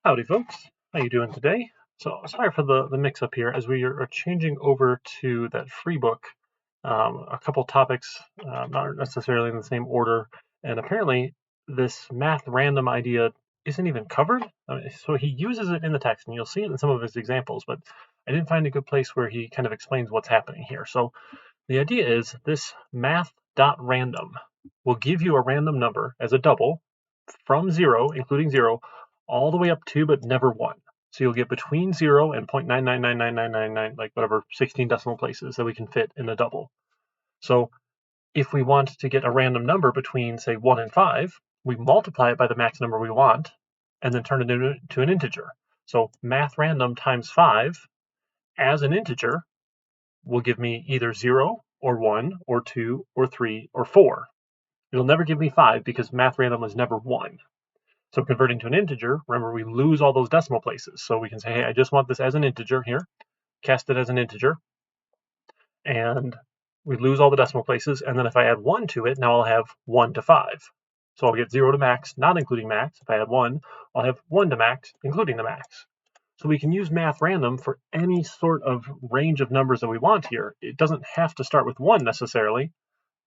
Howdy folks, how you doing today? So sorry for the mix-up here as we are changing over to that free book. A couple topics, not necessarily in the same order, and apparently this math random idea isn't even covered. So he uses it in the text, and you'll see it in some of his examples, but I didn't find a good place where he kind of explains what's happening here. So the idea is this Math.Random will give you a random number as a double from 0, including 0, all the way up to but never 1. So you'll get between 0 and 0.9999999, like whatever 16 decimal places that we can fit in a double. So if we want to get a random number between, say, 1 and 5, we multiply it by the max number we want and then turn it into an integer. So math random times 5 as an integer will give me either 0 or 1 or 2 or 3 or 4. It'll never give me 5 because math random was never 1. So converting to an integer, remember we lose all those decimal places. So we can say, hey, I just want this as an integer here, cast it as an integer, and we lose all the decimal places. And then if I add 1 to it, now I'll have 1 to 5. So I'll get 0 to max, not including max. If I add 1, I'll have 1 to max, including the max. So we can use math random for any sort of range of numbers that we want here. It doesn't have to start with 1 necessarily.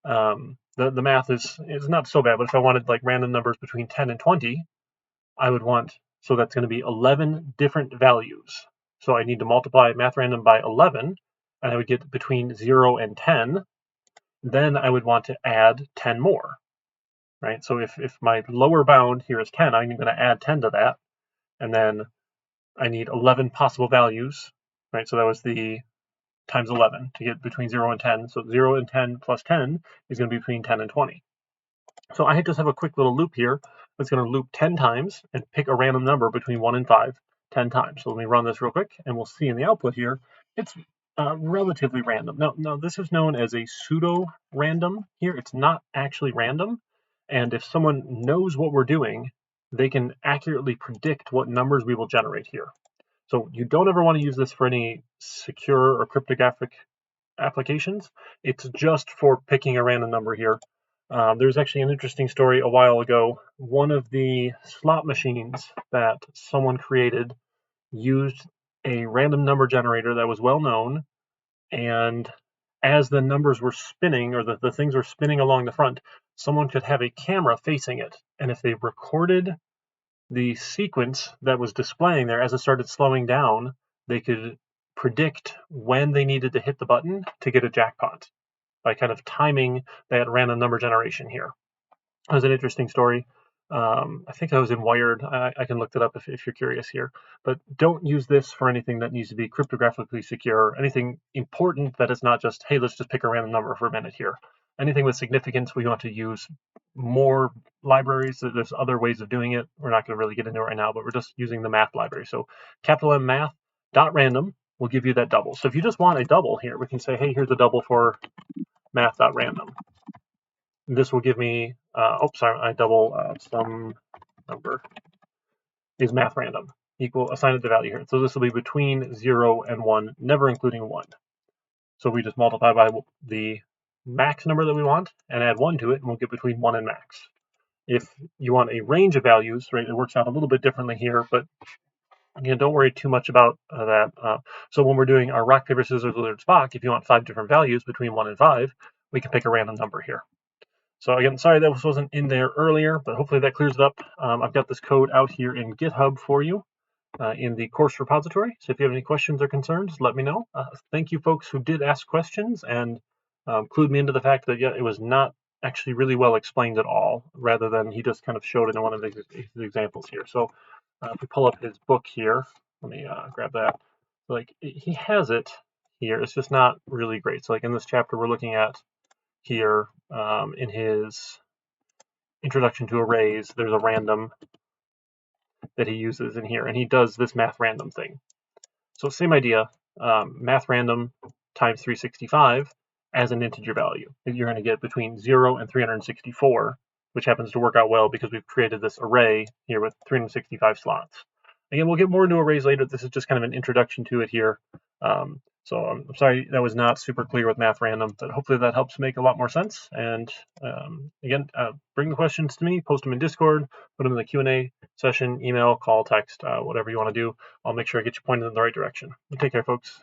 The math is not so bad, but if I wanted like random numbers between 10 and 20, I would want, so that's going to be 11 different values. So I need to multiply math random by 11, and I would get between 0 and 10. Then I would want to add 10 more, right? So if my lower bound here is 10, I'm going to add 10 to that, and then I need 11 possible values, right? So that was the times 11 to get between 0 and 10. So 0 and 10 plus 10 is going to be between 10 and 20. So I just have a quick little loop here that's going to loop 10 times and pick a random number between 1 and 5 10 times. So let me run this real quick, and we'll see in the output here, it's relatively random. Now, this is known as a pseudo-random here. It's not actually random, and if someone knows what we're doing, they can accurately predict what numbers we will generate here. So you don't ever want to use this for any secure or cryptographic applications. It's just for picking a random number here. There's actually an interesting story a while ago. One of the slot machines that someone created used a random number generator that was well known, and as the numbers were spinning, or the things were spinning along the front, someone could have a camera facing it, and if they recorded the sequence that was displaying there as it started slowing down, they could predict when they needed to hit the button to get a jackpot by kind of timing that random number generation here. It was an interesting story. I think I was in Wired. I can look it up if you're curious here. But don't use this for anything that needs to be cryptographically secure, anything important that is not just, hey, let's just pick a random number for a minute here. Anything with significance, we want to use more libraries. There's other ways of doing it. We're not going to really get into it right now, but we're just using the math library. So capital M math.random will give you that double. So if you just want a double here, we can say, hey, here's a double for math.random. This will give me, I double some number is math random, equal, assign it the value here. So this will be between 0 and 1, never including 1. So we just multiply by the max number that we want and add 1 to it, and we'll get between 1 and max. If you want a range of values, right, it works out a little bit differently here, but again, don't worry too much about that. So when we're doing our rock, paper, scissors, lizard, Spock, if you want 5 different values between 1 and 5, we can pick a random number here. So again, sorry that this wasn't in there earlier, but hopefully that clears it up. I've got this code out here in GitHub for you in the course repository. So if you have any questions or concerns, let me know. Thank you folks who did ask questions and clued me into the fact that, yeah, it was not actually really well explained at all, rather than he just kind of showed it in one of his examples here. So if we pull up his book here, let me grab that. Like, he has it here, it's just not really great. So like in this chapter we're looking at here, in his introduction to arrays, there's a random that he uses in here, and he does this math random thing. So same idea, math random times 365 as an integer value. You're going to get between 0 and 364, which happens to work out well because we've created this array here with 365 slots. Again, we'll get more into arrays later. This is just kind of an introduction to it here. So I'm sorry that was not super clear with Math.Random, but hopefully that helps make a lot more sense. And again, bring the questions to me, post them in Discord, put them in the Q&A session, email, call, text, whatever you want to do. I'll make sure I get you pointed in the right direction. Take care, folks.